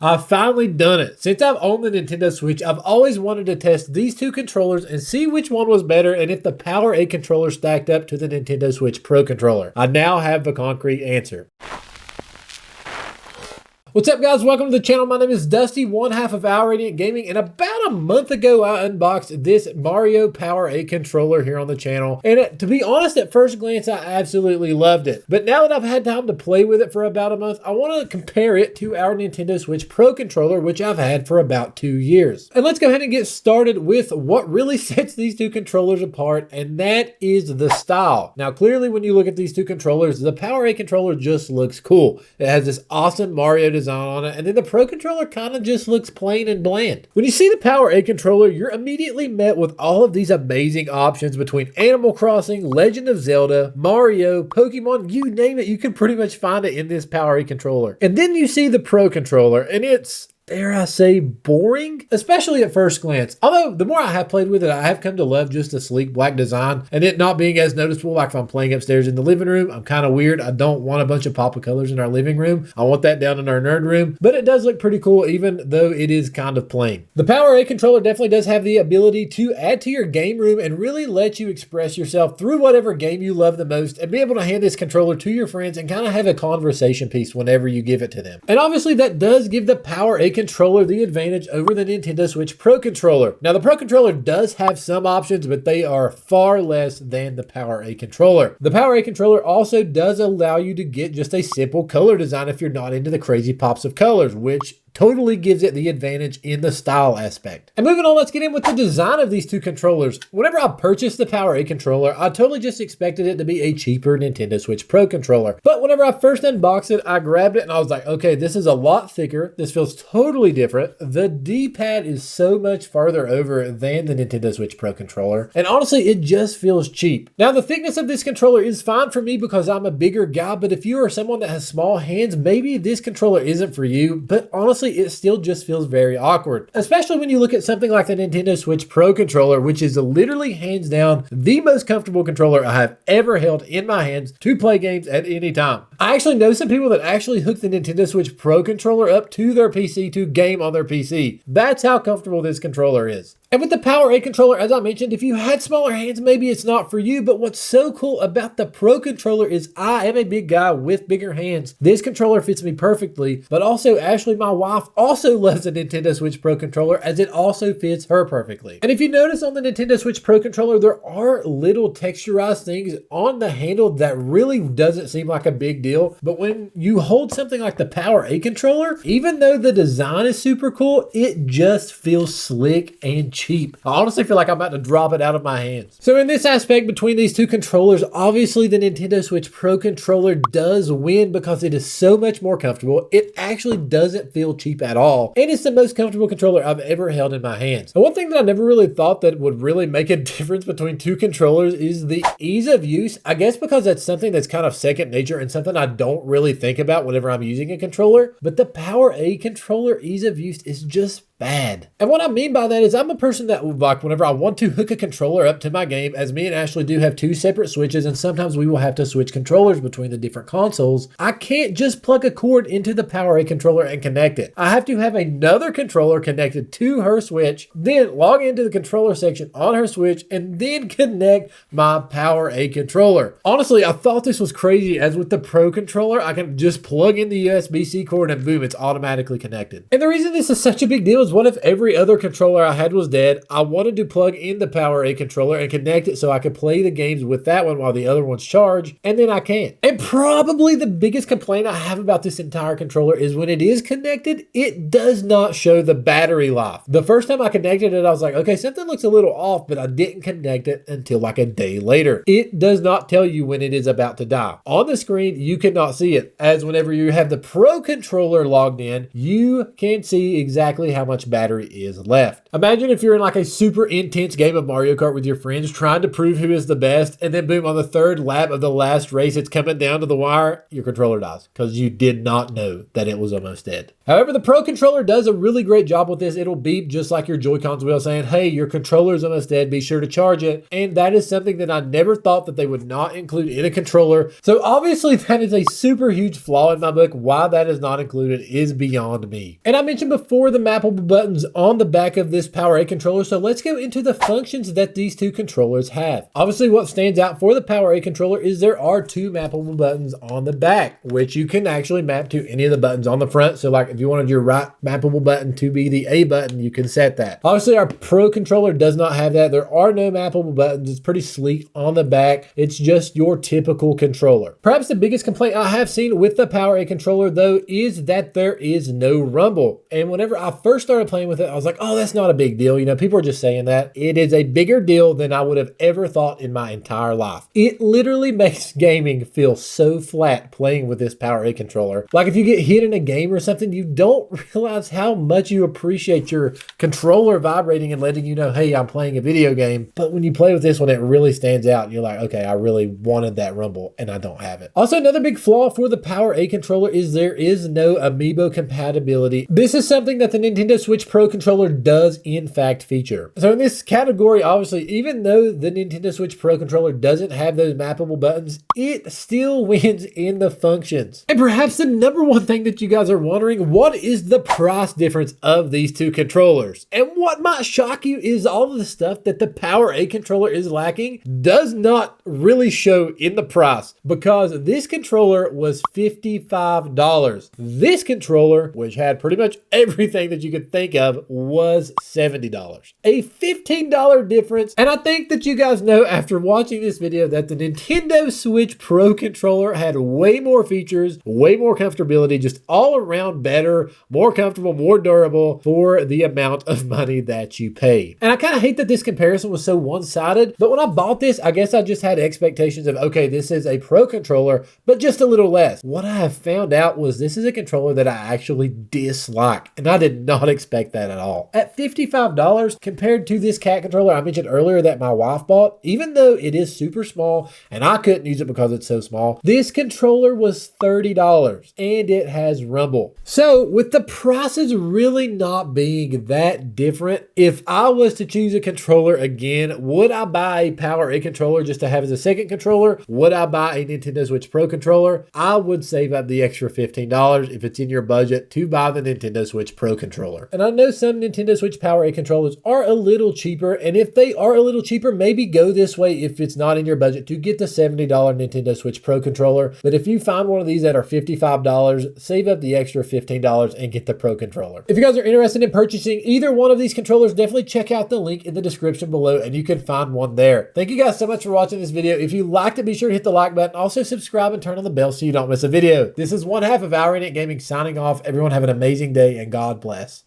I've finally done it. Since I've owned the Nintendo Switch, I've always wanted to test these two controllers and see which one was better and if the PowerA controller stacked up to the Nintendo Switch Pro controller. I now have the concrete answer. What's up, guys? Welcome to the channel. My name is Dusty, one half of Our Radiant Gaming, and about a month ago I unboxed this Mario PowerA controller here on the channel, and to be honest, at first glance I absolutely loved it. But now that I've had time to play with it for about a month, I want to compare it to our Nintendo Switch Pro controller, which I've had for about 2 years. And let's go ahead and get started with what really sets these two controllers apart, and that is the style. Now clearly when you look at these two controllers, the PowerA controller just looks cool. It has this awesome Mario design on it, and then the Pro controller kind of just looks plain and bland. When you see the PowerA controller, you're immediately met with all of these amazing options between Animal Crossing, Legend of Zelda, Mario, Pokemon, you name it, you can pretty much find it in this PowerA controller. And then you see the Pro controller, and it's, dare I say, boring, especially at first glance. Although the more I have played with it, I have come to love just the sleek black design and it not being as noticeable. Like if I'm playing upstairs in the living room, I'm kind of weird. I don't want a bunch of pop of colors in our living room. I want that down in our nerd room, but it does look pretty cool even though it is kind of plain. The PowerA controller definitely does have the ability to add to your game room and really let you express yourself through whatever game you love the most and be able to hand this controller to your friends and kind of have a conversation piece whenever you give it to them. And obviously that does give the PowerA controller the advantage over the Nintendo Switch Pro controller. Now the Pro controller does have some options, but they are far less than the PowerA controller. The PowerA controller also does allow you to get just a simple color design if you're not into the crazy pops of colors, which totally gives it the advantage in the style aspect. And moving on, let's get in with the design of these two controllers. Whenever I purchased the PowerA controller, I totally just expected it to be a cheaper Nintendo Switch Pro controller. But whenever I first unboxed it, I grabbed it and I was like, okay, this is a lot thicker. This feels totally different. The D-pad is so much farther over than the Nintendo Switch Pro controller. And honestly, it just feels cheap. Now, the thickness of this controller is fine for me because I'm a bigger guy, but if you are someone that has small hands, maybe this controller isn't for you. But honestly, it still just feels very awkward, especially when you look at something like the Nintendo Switch Pro controller, which is literally hands down the most comfortable controller I have ever held in my hands to play games at any time. I actually know some people that actually hook the Nintendo Switch Pro controller up to their PC to game on their PC. That's how comfortable this controller is. And with the PowerA controller, as I mentioned, if you had smaller hands, maybe it's not for you, but what's so cool about the Pro controller is I am a big guy with bigger hands. This controller fits me perfectly, but also Ashley, my wife, also loves the Nintendo Switch Pro controller as it also fits her perfectly. And if you notice on the Nintendo Switch Pro controller, there are little texturized things on the handle that really doesn't seem like a big deal, but when you hold something like the PowerA controller, even though the design is super cool, it just feels slick and cheap. I honestly feel like I'm about to drop it out of my hands. So in this aspect between these two controllers, obviously the Nintendo Switch Pro controller does win because it is so much more comfortable. It actually doesn't feel cheap at all. And it's the most comfortable controller I've ever held in my hands. And one thing that I never really thought that would really make a difference between two controllers is the ease of use. I guess because that's something that's kind of second nature and something I don't really think about whenever I'm using a controller. But the PowerA controller ease of use is just bad. And what I mean by that is I'm a person that, like, whenever I want to hook a controller up to my game, as me and Ashley do have two separate switches and sometimes we will have to switch controllers between the different consoles, I can't just plug a cord into the PowerA controller and connect it. I have to have another controller connected to her switch, then log into the controller section on her switch, and then connect my PowerA controller. Honestly, I thought this was crazy, as with the Pro controller, I can just plug in the USB-C cord and boom, it's automatically connected. And the reason this is such a big deal is what if every other controller I had was dead? I wanted to plug in the PowerA controller and connect it so I could play the games with that one while the other one's charged, and then I can't. And probably the biggest complaint I have about this entire controller is when it is connected, it does not show the battery life. The first time I connected it, I was like, okay, something looks a little off, but I didn't connect it until like a day later. It does not tell you when it is about to die. On the screen, you cannot see it, as whenever you have the Pro controller logged in, you can see exactly how much much battery is left. Imagine if you're in like a super intense game of Mario Kart with your friends trying to prove who is the best, and then boom, on the third lap of the last race, it's coming down to the wire, your controller dies because you did not know that it was almost dead. However, the Pro Controller does a really great job with this. It'll beep just like your Joy-Cons will, saying, hey, your controller is almost dead, be sure to charge it. And that is something that I never thought that they would not include in a controller. So obviously that is a super huge flaw in my book. Why that is not included is beyond me. And I mentioned before the mappable buttons on the back of this PowerA controller. So let's go into the functions that these two controllers have. Obviously what stands out for the PowerA controller is there are two mappable buttons on the back, which you can actually map to any of the buttons on the front. So like if you wanted your right mappable button to be the A button, you can set that. Obviously our Pro controller does not have that. There are no mappable buttons. It's pretty sleek on the back. It's just your typical controller. Perhaps the biggest complaint I have seen with the PowerA controller though is that there is no rumble. And whenever I first started playing with it, I was like, oh, that's not a big deal. You know, people are just saying that. It is a bigger deal than I would have ever thought in my entire life. It literally makes gaming feel so flat playing with this PowerA controller. Like if you get hit in a game or something, you don't realize how much you appreciate your controller vibrating and letting you know, hey, I'm playing a video game. But when you play with this one, it really stands out. And you're like, okay, I really wanted that rumble and I don't have it. Also, another big flaw for the PowerA controller is there is no amiibo compatibility. This is something that the Nintendo Switch Pro controller does in fact feature. So in this category, obviously, even though the Nintendo Switch Pro controller doesn't have those mappable buttons, it still wins in the functions. And perhaps the number one thing that you guys are wondering, what is the price difference of these two controllers? And what might shock you is all of the stuff that the PowerA controller is lacking does not really show in the price, because this controller was $55. This controller, which had pretty much everything that you could think of, was $70. A $15 difference. And I think that you guys know after watching this video that the Nintendo Switch Pro controller had way more features, way more comfortability, just all around better, more comfortable, more durable for the amount of money that you paid. And I kind of hate that this comparison was so one-sided, but when I bought this, I guess I just had expectations of, okay, this is a Pro controller, but just a little less. What I have found out was this is a controller that I actually dislike, and I did not expect that at all. At $55 compared to this cat controller I mentioned earlier that my wife bought, even though it is super small and I couldn't use it because it's so small, this controller was $30 and it has rumble. So with the prices really not being that different, if I was to choose a controller again, would I buy a PowerA controller just to have as a second controller? Would I buy a Nintendo Switch Pro controller? I would save up the extra $15 if it's in your budget to buy the Nintendo Switch Pro controller. And I know some Nintendo Switch PowerA controllers are a little cheaper, and if they are a little cheaper, maybe go this way if it's not in your budget to get the $70 Nintendo Switch Pro controller. But if you find one of these that are $55, save up the extra $15 and get the Pro controller. If you guys are interested in purchasing either one of these controllers, definitely check out the link in the description below and you can find one there. Thank you guys so much for watching this video. If you liked it, be sure to hit the like button. Also subscribe and turn on the bell so you don't miss a video. This is one half of PowerA Gaming signing off. Everyone have an amazing day and God bless.